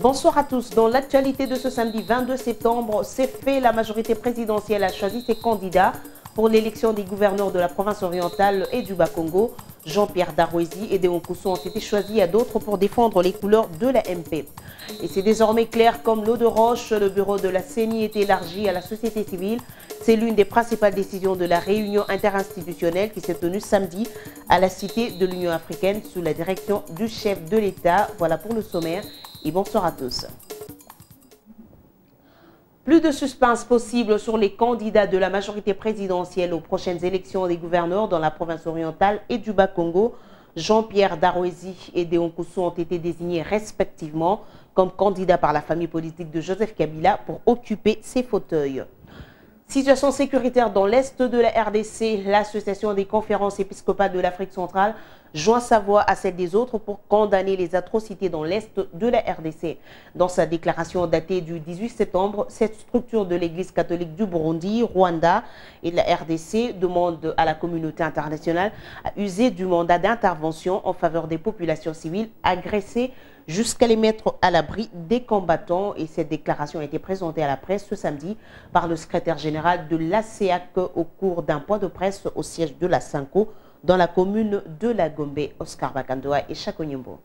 Bonsoir à tous. Dans l'actualité de ce samedi 22 septembre, c'est fait, la majorité présidentielle a choisi ses candidats pour l'élection des gouverneurs de la province orientale et du Bas-Congo. Jean-Pierre Darwezi et Déon Koussou ont été choisis à d'autres pour défendre les couleurs de la MP. Et c'est désormais clair comme l'eau de roche, le bureau de la CENI est élargi à la société civile. C'est l'une des principales décisions de la réunion interinstitutionnelle qui s'est tenue samedi à la Cité de l'Union africaine sous la direction du chef de l'État. Voilà pour le sommaire et bonsoir à tous. Plus de suspense possible sur les candidats de la majorité présidentielle aux prochaines élections des gouverneurs dans la province orientale et du Bas-Congo. Jean-Pierre Darwezi et Déon Koussou ont été désignés respectivement comme candidats par la famille politique de Joseph Kabila pour occuper ces fauteuils. Situation sécuritaire dans l'Est de la RDC, l'Association des conférences épiscopales de l'Afrique centrale joint sa voix à celle des autres pour condamner les atrocités dans l'Est de la RDC. Dans sa déclaration datée du 18 septembre, cette structure de l'Église catholique du Burundi, Rwanda et de la RDC demande à la communauté internationale à user du mandat d'intervention en faveur des populations civiles agressées jusqu'à les mettre à l'abri des combattants. Et cette déclaration a été présentée à la presse ce samedi par le secrétaire général de l'ACEAC au cours d'un point de presse au siège de la Sanko dans la commune de la Gombe. Oscar Bakandoa et Chakonyembo.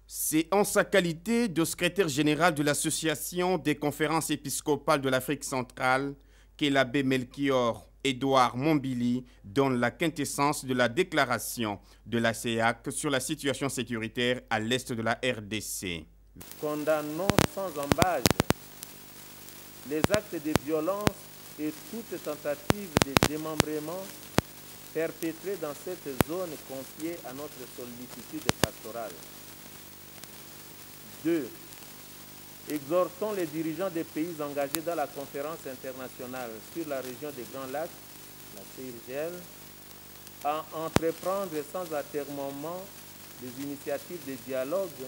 C'est en sa qualité de secrétaire général de l'Association des conférences épiscopales de l'Afrique centrale que l'abbé Melchior Édouard Mombili donne la quintessence de la déclaration de la CEAC sur la situation sécuritaire à l'est de la RDC. Condamnons sans embâge les actes de violence et toute tentative de démembrement perpétrés dans cette zone confiée à notre sollicitude pastorale. 2. Exhortons les dirigeants des pays engagés dans la conférence internationale sur la région des Grands Lacs, la CIRGL, à entreprendre sans atermoiement des initiatives de dialogue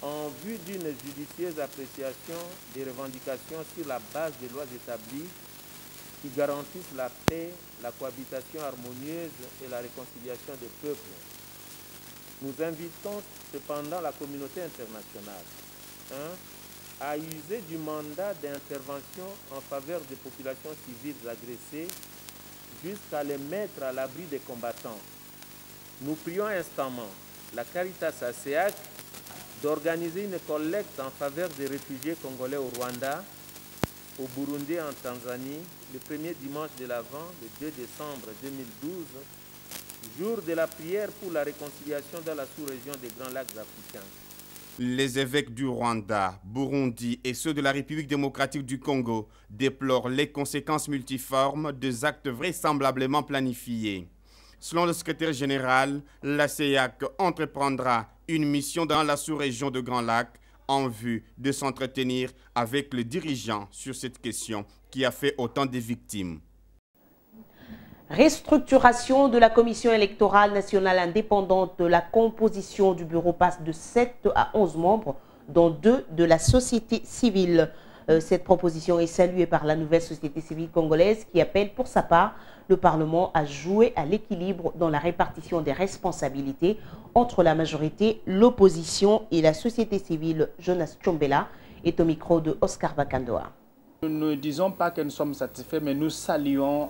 en vue d'une judicieuse appréciation des revendications sur la base des lois établies qui garantissent la paix, la cohabitation harmonieuse et la réconciliation des peuples. Nous invitons cependant la communauté internationale à user du mandat d'intervention en faveur des populations civiles agressées jusqu'à les mettre à l'abri des combattants. Nous prions instamment la Caritas ACEAC d'organiser une collecte en faveur des réfugiés congolais au Rwanda, au Burundi et en Tanzanie, le premier dimanche de l'Avent, le 2 décembre 2012, jour de la prière pour la réconciliation dans la sous-région des Grands Lacs africains. Les évêques du Rwanda, Burundi et ceux de la République démocratique du Congo déplorent les conséquences multiformes des actes vraisemblablement planifiés. Selon le secrétaire général, la CEAC entreprendra une mission dans la sous-région de Grands Lacs en vue de s'entretenir avec les dirigeants sur cette question qui a fait autant de victimes. Restructuration de la commission électorale nationale indépendante. La composition du bureau passe de 7 à 11 membres, dont 2 de la société civile. Cette proposition est saluée par la nouvelle société civile congolaise qui appelle pour sa part le Parlement à jouer à l'équilibre dans la répartition des responsabilités entre la majorité, l'opposition et la société civile. Jonas Tchombela est au micro de Oscar Bakandoa. Nous ne disons pas que nous sommes satisfaits, mais nous saluons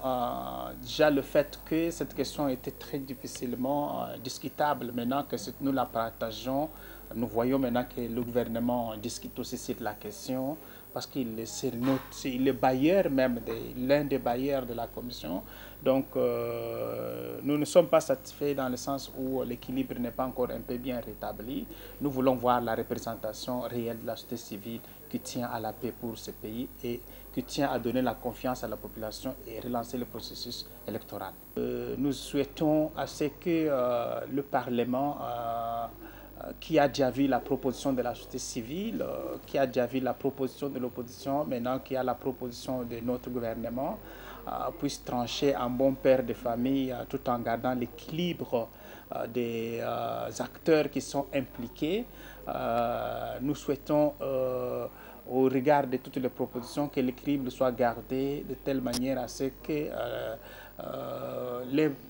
déjà le fait que cette question était très difficilement discutable. Maintenant que nous la partageons, nous voyons maintenant que le gouvernement discute aussi sur la question, parce qu'il est bailleur même, l'un des bailleurs de la commission. Donc nous ne sommes pas satisfaits dans le sens où l'équilibre n'est pas encore un peu bien rétabli. Nous voulons voir la représentation réelle de la société civile qui tient à la paix pour ce pays et qui tient à donner la confiance à la population et relancer le processus électoral. Nous souhaitons à ce que le Parlement, qui a déjà vu la proposition de la société civile, qui a déjà vu la proposition de l'opposition, maintenant qui a la proposition de notre gouvernement, puisse trancher en bon père de famille tout en gardant l'équilibre des acteurs qui sont impliqués. Nous souhaitons, au regard de toutes les propositions, que l'équilibre soit gardé de telle manière à ce que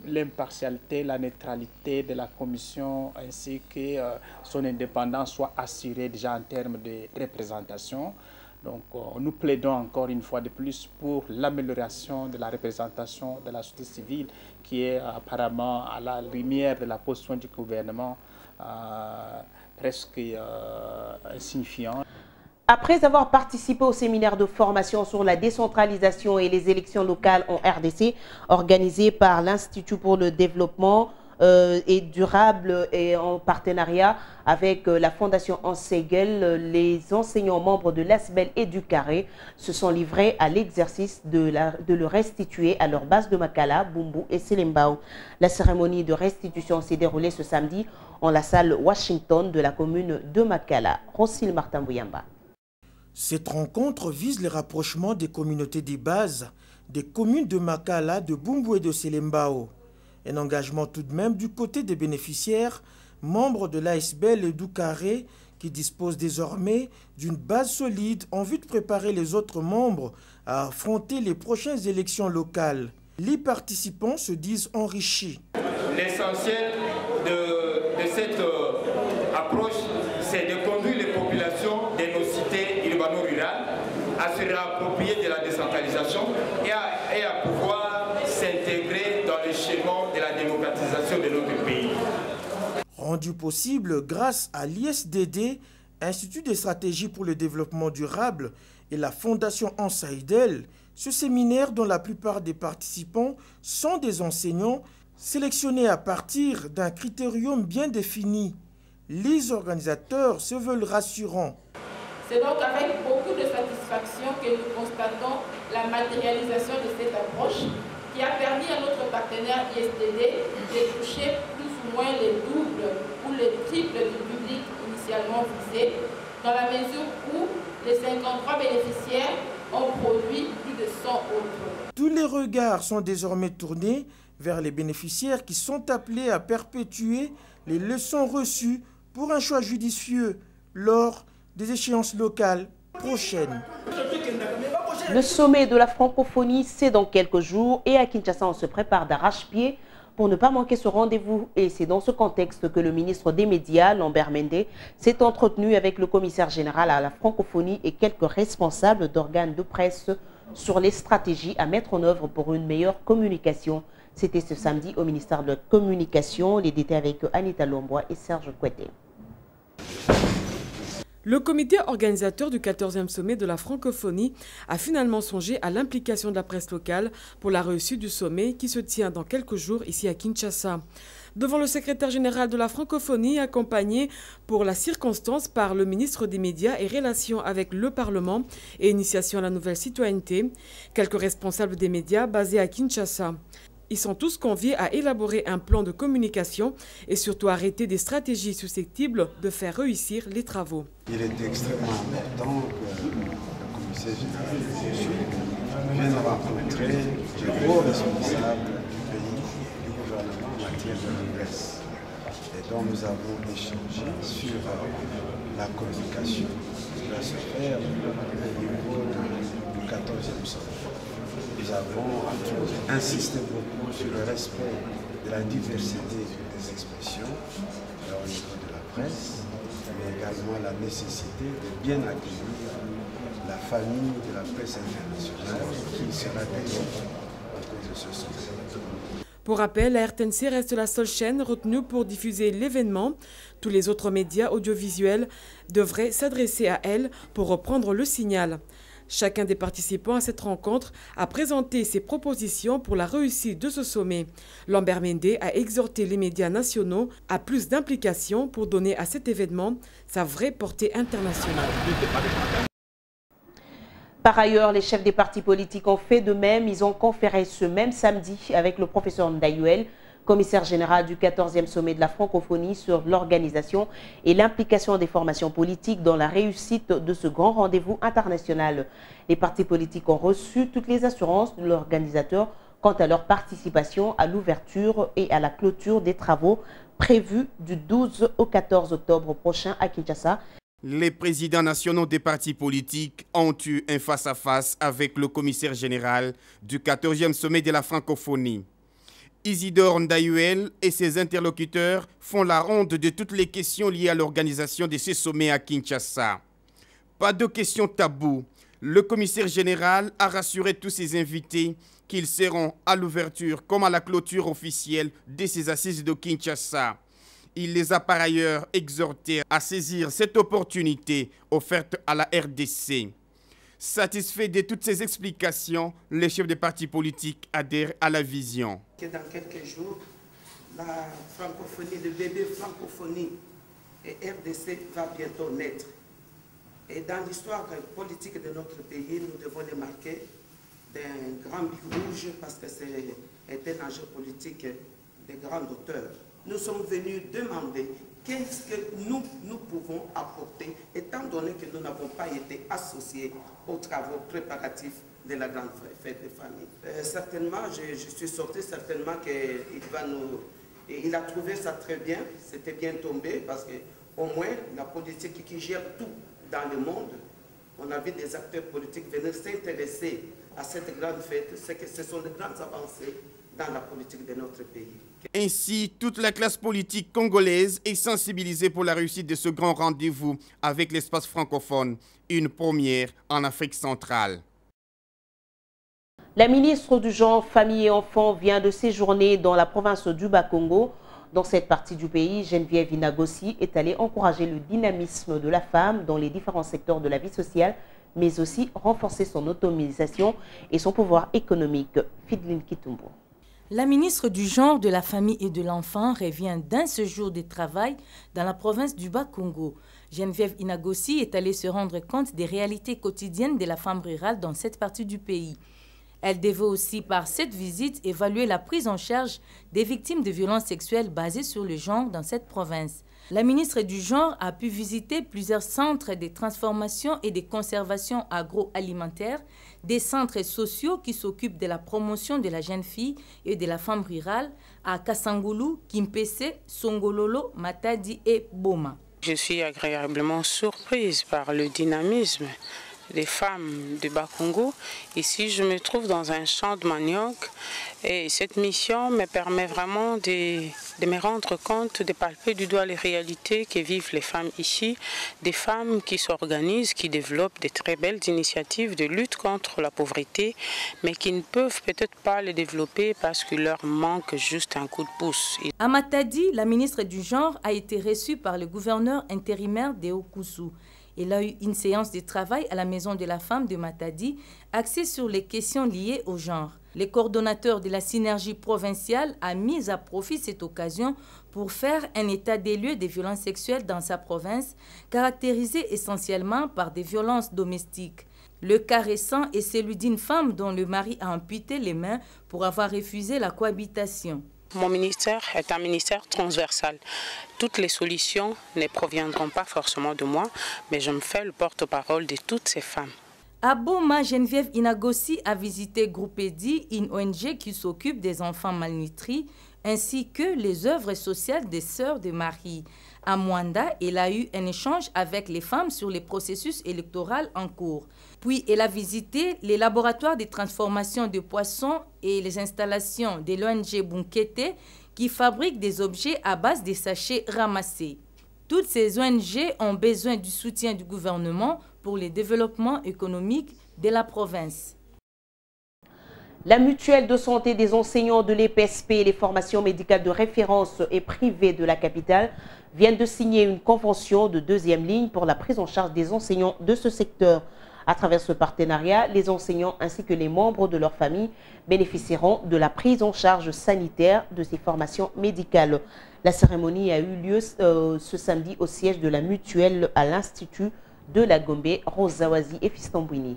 l'impartialité, la neutralité de la commission ainsi que son indépendance soit assurée déjà en termes de représentation. Donc nous plaidons encore une fois de plus pour l'amélioration de la représentation de la société civile qui est apparemment à la lumière de la position du gouvernement presque insignifiante. Après avoir participé au séminaire de formation sur la décentralisation et les élections locales en RDC, organisé par l'Institut pour le développement et durable et en partenariat avec la Fondation Ansegel, les enseignants membres de l'ASBEL et du Carré se sont livrés à l'exercice de le restituer à leur base de Makala, Bumbu et Selembao. La cérémonie de restitution s'est déroulée ce samedi en la salle Washington de la commune de Makala. Rosil Martin Bouyamba. Cette rencontre vise le rapprochement des communautés des bases, des communes de Makala, de Bumbu et de Selembao. Un engagement tout de même du côté des bénéficiaires, membres de l'ASBEL et du Carré, qui disposent désormais d'une base solide en vue de préparer les autres membres à affronter les prochaines élections locales. Les participants se disent enrichis. L'essentiel de cette approche, c'est de conduire les populations de nos cités urbano-rurales à se réapproprier de la décentralisation et à pouvoir s'intégrer dans le schéma de la démocratisation de notre pays. Rendu possible grâce à l'ISDD, Institut de stratégie pour le développement durable, et la Fondation Ansegel, ce séminaire dont la plupart des participants sont des enseignants sélectionnés à partir d'un critérium bien défini. Les organisateurs se veulent rassurants. C'est donc avec beaucoup de satisfaction que nous constatons la matérialisation de cette approche qui a permis à notre partenaire ISDD de toucher plus ou moins les doubles ou les triples du public initialement visé, dans la mesure où les 53 bénéficiaires ont produit plus de 100 autres. Tous les regards sont désormais tournés vers les bénéficiaires qui sont appelés à perpétuer les leçons reçues pour un choix judicieux lors des échéances locales prochaines. Le sommet de la francophonie, c'est dans quelques jours et à Kinshasa, on se prépare d'arrache-pied pour ne pas manquer ce rendez-vous. Et c'est dans ce contexte que le ministre des Médias, Lambert Mende, s'est entretenu avec le commissaire général à la francophonie et quelques responsables d'organes de presse sur les stratégies à mettre en œuvre pour une meilleure communication. C'était ce samedi au ministère de la Communication, les détails avec Anita Lombois et Serge Kouete. Le comité organisateur du 14e sommet de la francophonie a finalement songé à l'implication de la presse locale pour la réussite du sommet qui se tient dans quelques jours ici à Kinshasa. Devant le secrétaire général de la francophonie, accompagné pour la circonstance par le ministre des Médias et Relations avec le Parlement et Initiation à la nouvelle citoyenneté, quelques responsables des médias basés à Kinshasa. Ils sont tous conviés à élaborer un plan de communication et surtout arrêter des stratégies susceptibles de faire réussir les travaux. Il est extrêmement important que le commissaire général vienne rencontrer les hauts responsables du pays, du gouvernement en matière de presse. Et donc nous avons échangé sur la communication qui va se faire au niveau du 14e sommet. Nous avons insisté beaucoup sur le respect de la diversité des expressions au niveau de la presse, mais également la nécessité de bien accueillir la famille de la presse internationale qui sera développée à cause de ce sommet. Pour rappel, la RTNC reste la seule chaîne retenue pour diffuser l'événement. Tous les autres médias audiovisuels devraient s'adresser à elle pour reprendre le signal. Chacun des participants à cette rencontre a présenté ses propositions pour la réussite de ce sommet. Lambert Mende a exhorté les médias nationaux à plus d'implication pour donner à cet événement sa vraie portée internationale. Par ailleurs, les chefs des partis politiques ont fait de même. Ils ont conféré ce même samedi avec le professeur Ndayuel, commissaire général du 14e sommet de la francophonie, sur l'organisation et l'implication des formations politiques dans la réussite de ce grand rendez-vous international. Les partis politiques ont reçu toutes les assurances de l'organisateur quant à leur participation à l'ouverture et à la clôture des travaux prévus du 12 au 14 octobre prochain à Kinshasa. Les présidents nationaux des partis politiques ont eu un face-à-face avec le commissaire général du 14e sommet de la francophonie. Isidore Ndayuel et ses interlocuteurs font la ronde de toutes les questions liées à l'organisation de ces sommets à Kinshasa. Pas de questions taboues. Le commissaire général a rassuré tous ses invités qu'ils seront à l'ouverture comme à la clôture officielle de ces assises de Kinshasa. Il les a par ailleurs exhortés à saisir cette opportunité offerte à la RDC. Satisfait de toutes ces explications, les chefs des partis politiques adhèrent à la vision. Dans quelques jours, la francophonie, le bébé francophonie et RDC va bientôt naître. Et dans l'histoire politique de notre pays, nous devons les marquer d'un grand but rouge parce que c'est un enjeu politique de grande hauteur. Nous sommes venus demander qu'est-ce que nous pouvons apporter, étant donné que nous n'avons pas été associés aux travaux préparatifs de la grande fête des familles. Certainement, je suis sorti certainement qu'il a trouvé ça très bien, c'était bien tombé, parce qu'au moins la politique qui gère tout dans le monde, on a vu des acteurs politiques venir s'intéresser à cette grande fête, c'est que ce sont de grandes avancées dans la politique de notre pays. Ainsi, toute la classe politique congolaise est sensibilisée pour la réussite de ce grand rendez-vous avec l'espace francophone, une première en Afrique centrale. La ministre du Genre, Famille et Enfants vient de séjourner dans la province du Bas-Congo. Dans cette partie du pays, Geneviève Inagossi est allée encourager le dynamisme de la femme dans les différents secteurs de la vie sociale, mais aussi renforcer son autonomisation et son pouvoir économique. Fidline Kitumbo. La ministre du Genre, de la Famille et de l'Enfant revient d'un séjour de travail dans la province du Bas-Congo. Geneviève Inagossi est allée se rendre compte des réalités quotidiennes de la femme rurale dans cette partie du pays. Elle devait aussi, par cette visite, évaluer la prise en charge des victimes de violences sexuelles basées sur le genre dans cette province. La ministre du Genre a pu visiter plusieurs centres de transformation et de conservation agroalimentaire, des centres sociaux qui s'occupent de la promotion de la jeune fille et de la femme rurale à Kassangoulou, Kimpese, Songololo, Matadi et Boma. Je suis agréablement surprise par le dynamisme des femmes du Bas-Congo. Ici, je me trouve dans un champ de manioc et cette mission me permet vraiment de me rendre compte, de palper du doigt les réalités que vivent les femmes ici, des femmes qui s'organisent, qui développent de très belles initiatives de lutte contre la pauvreté, mais qui ne peuvent peut-être pas les développer parce qu'il leur manque juste un coup de pouce. À Matadi, la ministre du Genre a été reçue par le gouverneur intérimaire de Okusu. Il a eu une séance de travail à la Maison de la Femme de Matadi, axée sur les questions liées au genre. Le coordonnateur de la synergie provinciale a mis à profit cette occasion pour faire un état des lieux des violences sexuelles dans sa province, caractérisée essentiellement par des violences domestiques. Le cas récent est celui d'une femme dont le mari a amputé les mains pour avoir refusé la cohabitation. Mon ministère est un ministère transversal. Toutes les solutions ne proviendront pas forcément de moi, mais je me fais le porte-parole de toutes ces femmes. À Boma, Geneviève Inagossi a visité Groupedi, une ONG qui s'occupe des enfants malnutris, ainsi que les œuvres sociales des Sœurs de Marie. À Mwanda, elle a eu un échange avec les femmes sur les processus électoraux en cours. Puis, elle a visité les laboratoires de transformation de poissons et les installations de l'ONG Bunkete qui fabriquent des objets à base de sachets ramassés. Toutes ces ONG ont besoin du soutien du gouvernement pour le développement économique de la province. La mutuelle de santé des enseignants de l'EPSP et les formations médicales de référence et privées de la capitale viennent de signer une convention de deuxième ligne pour la prise en charge des enseignants de ce secteur. À travers ce partenariat, les enseignants ainsi que les membres de leur famille bénéficieront de la prise en charge sanitaire de ces formations médicales. La cérémonie a eu lieu ce samedi au siège de la mutuelle à l'Institut de la Gombe, Rosawazi et Fistambouini.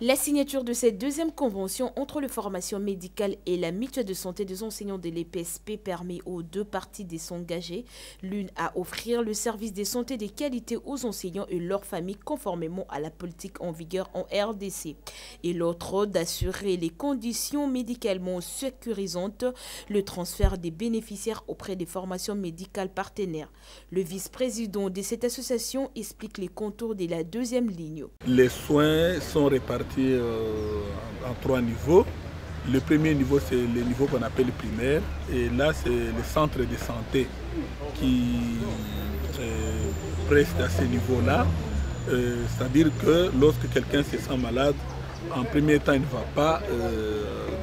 La signature de cette deuxième convention entre la formation médicale et la mutuelle de santé des enseignants de l'EPSP permet aux deux parties de s'engager, l'une à offrir le service de santé de qualité aux enseignants et leurs familles conformément à la politique en vigueur en RDC, et l'autre d'assurer les conditions médicalement sécurisantes, le transfert des bénéficiaires auprès des formations médicales partenaires. Le vice-président de cette association explique les contours de la deuxième ligne. Les soins sont répartis en 3 niveaux. Le premier niveau, c'est le niveau qu'on appelle primaire. Et là, c'est le centre de santé qui preste à ce niveau-là. C'est-à-dire que lorsque quelqu'un se sent malade, en premier temps, il ne va pas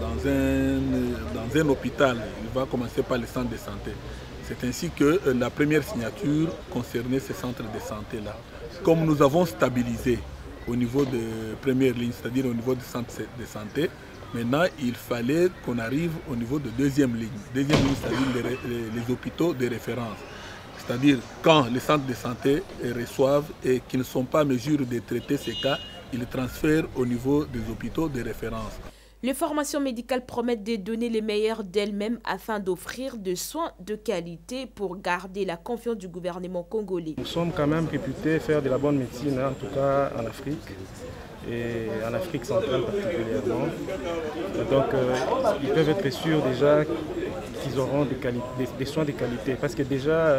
dans un hôpital. Il va commencer par le centre de santé. C'est ainsi que la première signature concernait ce centre de santé-là. Comme nous avons stabilisé au niveau de première ligne, c'est-à-dire au niveau du centre de santé, maintenant il fallait qu'on arrive au niveau de deuxième ligne. Deuxième ligne, c'est-à-dire les hôpitaux de référence. C'est-à-dire quand les centres de santé reçoivent et qu'ils ne sont pas en mesure de traiter ces cas, ils transfèrent au niveau des hôpitaux de référence. Les formations médicales promettent de donner les meilleurs d'elles-mêmes afin d'offrir des soins de qualité pour garder la confiance du gouvernement congolais. Nous sommes quand même réputés faire de la bonne médecine, en tout cas en Afrique, et en Afrique centrale particulièrement. Donc ils peuvent être sûrs déjà qu'ils auront des soins de qualité. Parce que déjà,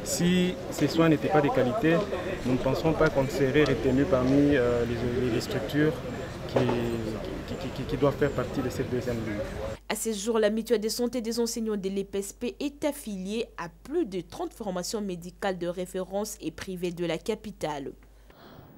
si ces soins n'étaient pas de qualité, nous ne penserons pas qu'on serait retenu parmi les structures qui doivent faire partie de cette deuxième ligne. À ce jour, la mutuelle de santé des enseignants de l'EPSP est affiliée à plus de 30 formations médicales de référence et privées de la capitale.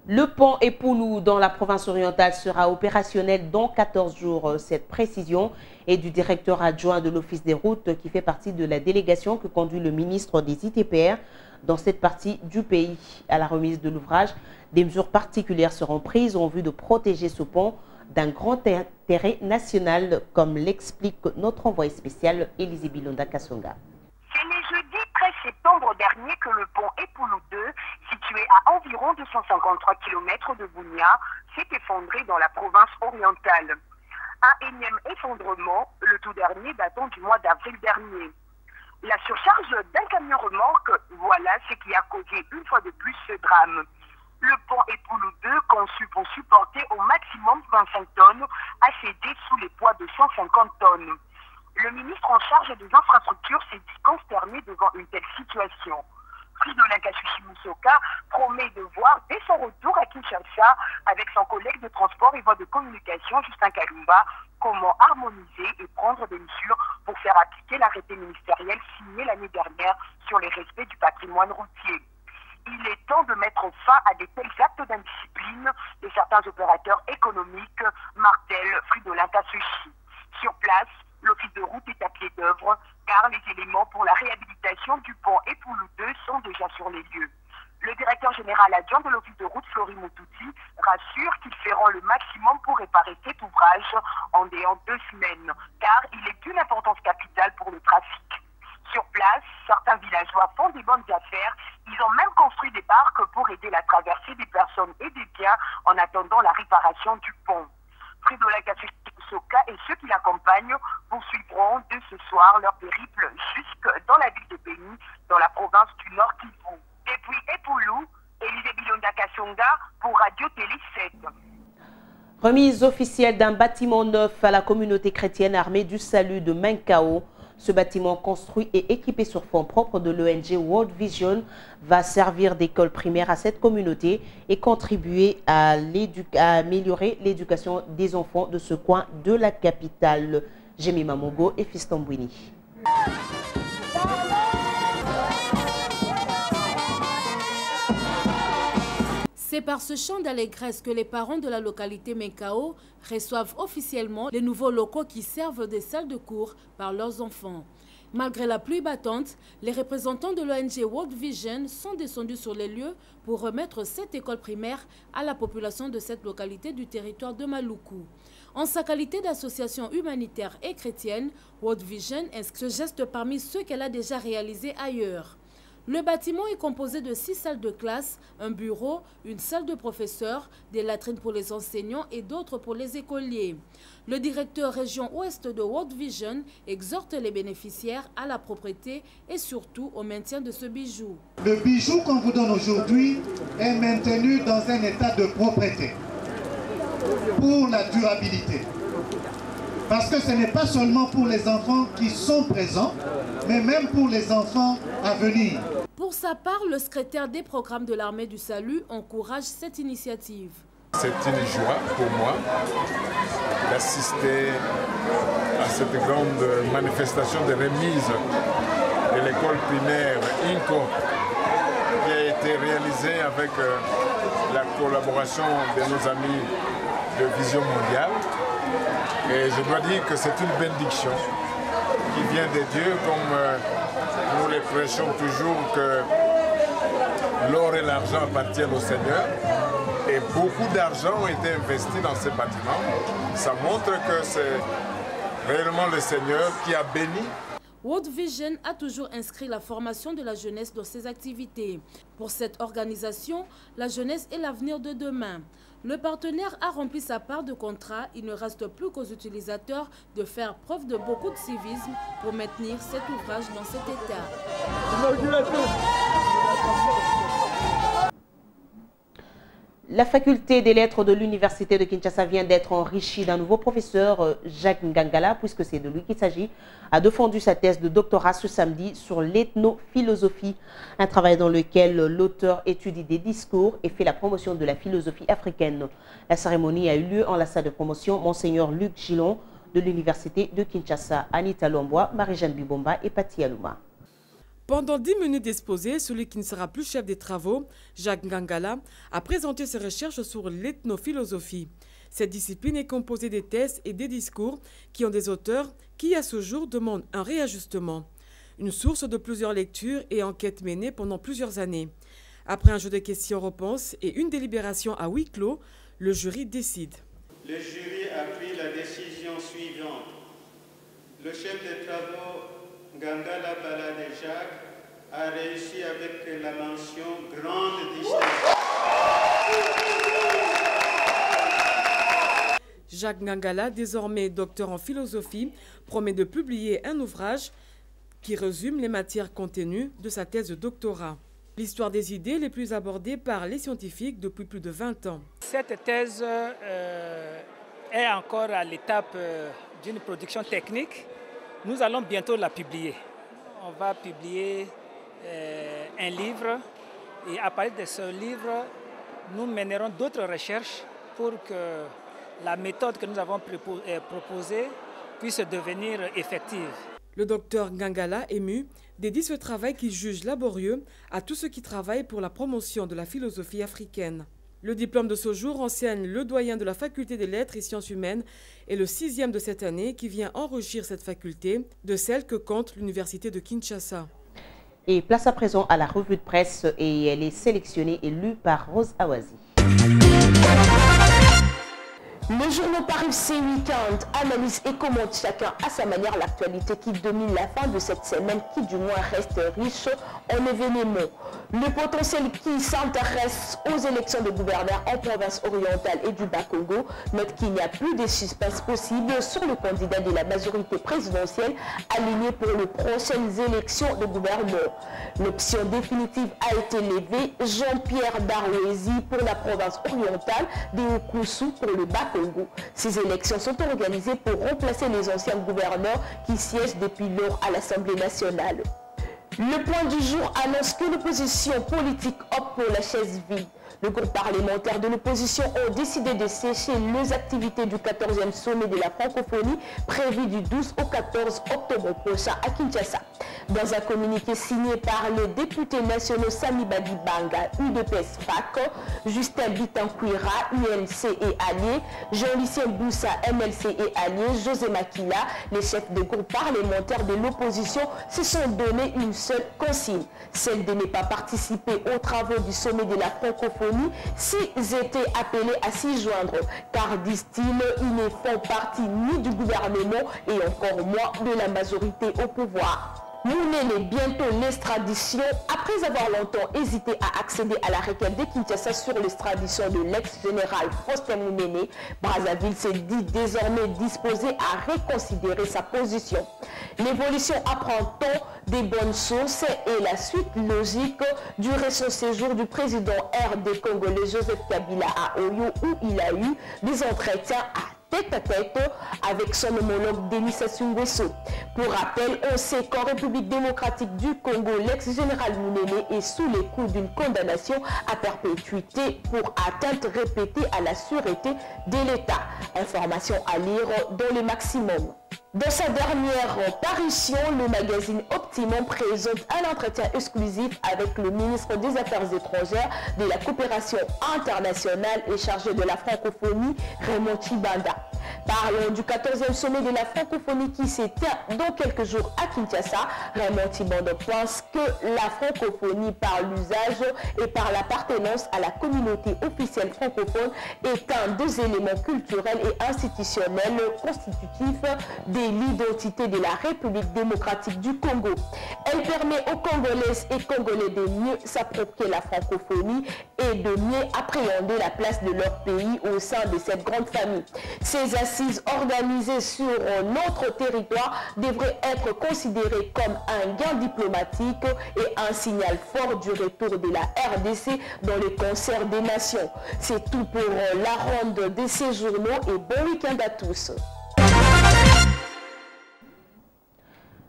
Le pont Epoulou dans la province orientale sera opérationnel dans 14 jours. Cette précision est du directeur adjoint de l'Office des routes qui fait partie de la délégation que conduit le ministre des ITPR dans cette partie du pays. À la remise de l'ouvrage, des mesures particulières seront prises en vue de protéger ce pont d'un grand intérêt national, comme l'explique notre envoyé spécial Élisée Bilonda Kassonga. C'est le jeudi 13 septembre dernier que le pont Epoulou 2, situé à environ 253 km de Bunia, s'est effondré dans la province orientale. Un énième effondrement, le tout dernier datant du mois d'avril dernier. La surcharge d'un camion remorque, voilà ce qui a causé une fois de plus ce drame. Le pont Epoulou 2, conçu pour supporter au maximum 25 tonnes, a cédé sous les poids de 150 tonnes. Le ministre en charge des infrastructures s'est dit consterné devant une telle situation. Fridolin Kashushi-Musoka promet de voir dès son retour à Kinshasa avec son collègue de transport et voie de communication Justin Kalumba comment harmoniser et prendre des mesures pour faire appliquer l'arrêté ministériel signé l'année dernière sur le respect du patrimoine routier. Il est temps de mettre fin à de tels actes d'indiscipline de certains opérateurs économiques, martèle Fridolin Kashushi. Sur place, l'office de route est à pied d'œuvre car les éléments pour la réhabilitation du pont Epoulou 2 sont déjà sur les lieux. Le directeur général adjoint de l'office de route, Flori Moutouti, rassure qu'ils feront le maximum pour réparer cet ouvrage en 2 semaines, car il est d'une importance capitale pour le trafic. Sur place, certains villageois font des bonnes affaires. Ils ont même construit des barques pour aider la traversée des personnes et des biens en attendant la réparation du pont. Fridolin Kashushi-Musoka et ceux qui l'accompagnent poursuivront dès ce soir leur périple jusque dans la ville de Béni, dans la province du Nord Kivu. Depuis Epoulou, Élisée Bilonda Kassonga pour Radio Télé 7. Remise officielle d'un bâtiment neuf à la communauté chrétienne armée du salut de Menkao. Ce bâtiment construit et équipé sur fonds propres de l'ONG World Vision va servir d'école primaire à cette communauté et contribuer à améliorer l'éducation des enfants de ce coin de la capitale. Jemima Mongo et Fiston Bouini. C'est par ce chant d'allégresse que les parents de la localité Menkao reçoivent officiellement les nouveaux locaux qui servent des salles de cours par leurs enfants. Malgré la pluie battante, les représentants de l'ONG World Vision sont descendus sur les lieux pour remettre cette école primaire à la population de cette localité du territoire de Maluku. En sa qualité d'association humanitaire et chrétienne, World Vision inscrit ce geste parmi ceux qu'elle a déjà réalisés ailleurs. Le bâtiment est composé de 6 salles de classe, un bureau, une salle de professeur, des latrines pour les enseignants et d'autres pour les écoliers. Le directeur région ouest de World Vision exhorte les bénéficiaires à la propreté et surtout au maintien de ce bijou. Le bijou qu'on vous donne aujourd'hui est maintenu dans un état de propreté pour la durabilité. Parce que ce n'est pas seulement pour les enfants qui sont présents, mais même pour les enfants à venir. Pour sa part, le secrétaire des programmes de l'Armée du Salut encourage cette initiative. C'est une joie pour moi d'assister à cette grande manifestation de remise de l'école primaire INCO qui a été réalisée avec la collaboration de nos amis de Vision Mondiale. Et je dois dire que c'est une bénédiction qui vient de Dieu, comme nous les prêchons toujours que l'or et l'argent appartiennent au Seigneur. Et beaucoup d'argent ont été investis dans ces bâtiments. Ça montre que c'est réellement le Seigneur qui a béni. World Vision a toujours inscrit la formation de la jeunesse dans ses activités. Pour cette organisation, la jeunesse est l'avenir de demain. Le partenaire a rempli sa part de contrat. Il ne reste plus qu'aux utilisateurs de faire preuve de beaucoup de civisme pour maintenir cet ouvrage dans cet état. La faculté des lettres de l'université de Kinshasa vient d'être enrichie d'un nouveau professeur, Jacques Ngangala, puisque c'est de lui qu'il s'agit, a défendu sa thèse de doctorat ce samedi sur l'ethnophilosophie, un travail dans lequel l'auteur étudie des discours et fait la promotion de la philosophie africaine. La cérémonie a eu lieu en la salle de promotion Monseigneur Luc Gillon de l'université de Kinshasa. Anita Lombois, Marie-Jeanne Bibomba et Pati Alouma. Pendant 10 minutes d'exposé, celui qui ne sera plus chef des travaux, Jacques Ngangala, a présenté ses recherches sur l'ethnophilosophie. Cette discipline est composée des thèses et des discours qui ont des auteurs qui, à ce jour, demandent un réajustement. Une source de plusieurs lectures et enquêtes menées pendant plusieurs années. Après un jeu de questions-réponses et une délibération à huis clos, le jury décide. Le jury a pris la décision suivante. Le chef des travaux Ngangala Balade Jacques a réussi avec la mention grande distinction. Jacques Ngangala, désormais docteur en philosophie, promet de publier un ouvrage qui résume les matières contenues de sa thèse de doctorat. L'histoire des idées les plus abordées par les scientifiques depuis plus de 20 ans. Cette thèse est encore à l'étape d'une production technique. Nous allons bientôt la publier. On va publier un livre et à partir de ce livre, nous mènerons d'autres recherches pour que la méthode que nous avons proposée puisse devenir effective. Le docteur Ngangala, ému, dédie ce travail qu'il juge laborieux à tous ceux qui travaillent pour la promotion de la philosophie africaine. Le diplôme de ce jour enseigne le doyen de la faculté des lettres et sciences humaines et le 6e de cette année qui vient enrichir cette faculté de celle que compte l'université de Kinshasa. Et place à présent à la revue de presse et elle est sélectionnée et lue par Rose Awazi. Le journal paru ce week-end analyse et commente chacun à sa manière l'actualité qui domine la fin de cette semaine qui du moins reste riche en événements. Le potentiel qui s'intéresse aux élections de gouverneurs en province orientale et du Bas-Congo note qu'il n'y a plus de suspense possible sur le candidat de la majorité présidentielle aligné pour les prochaines élections de gouverneurs. L'option définitive a été levée, Jean-Pierre Darouezi pour la province orientale, Deokusu pour le Bas-Congo. Ces élections sont organisées pour remplacer les anciens gouverneurs qui siègent depuis lors à l'Assemblée nationale. Le point du jour annonce que l'opposition politique opte pour la chaise vide. Le groupe parlementaire de l'opposition a décidé de sécher les activités du 14e sommet de la francophonie prévu du 12 au 14 octobre prochain à Kinshasa. Dans un communiqué signé par les députés nationaux Sami Badibanga, UDPS FAC, Justin Bitanquira, UNC et alliés, Jean-Lucien Boussa, MLC et alliés, José Makila, les chefs de groupe parlementaires de l'opposition se sont donné une seule consigne, celle de ne pas participer aux travaux du sommet de la francophonie s'ils étaient appelés à s'y joindre, car, disent-ils, ils ne font partie ni du gouvernement et encore moins de la majorité au pouvoir. Mounene bientôt l'extradition. Après avoir longtemps hésité à accéder à la requête de Kinshasa sur l'extradition de l'ex-général Faustin Mounene, Brazzaville s'est dit désormais disposé à reconsidérer sa position. L'évolution apprend-on des bonnes sources et la suite logique du récent séjour du président RD congolais Joseph Kabila à Oyo où il a eu des entretiens tête-à-tête avec son homologue Denis Sassou Nguesso. Pour rappel, on sait qu'en République démocratique du Congo, l'ex-général Mounene est sous les coups d'une condamnation à perpétuité pour atteinte répétée à la sûreté de l'État. Information à lire dans le maximum. Dans sa dernière parution, le magazine Optimum présente un entretien exclusif avec le ministre des Affaires étrangères, de la coopération internationale et chargé de la francophonie, Raymond Tshibanda. Parlons du 14e sommet de la francophonie qui s'éteint dans quelques jours à Kinshasa. Raymond Tshibanda pense que la francophonie par l'usage et par l'appartenance à la communauté officielle francophone est un des éléments culturels et institutionnels constitutifs de l'identité de la République démocratique du Congo. Elle permet aux Congolaises et Congolais de mieux s'approprier la francophonie et de mieux appréhender la place de leur pays au sein de cette grande famille. Ces assises organisées sur notre territoire devraient être considérées comme un gain diplomatique et un signal fort du retour de la RDC dans le concert des nations. C'est tout pour la ronde de ces journaux et bon week-end à tous.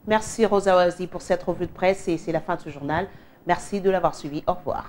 Merci Rosa Wazi pour cette revue de presse et c'est la fin de ce journal. Merci de l'avoir suivi. Au revoir.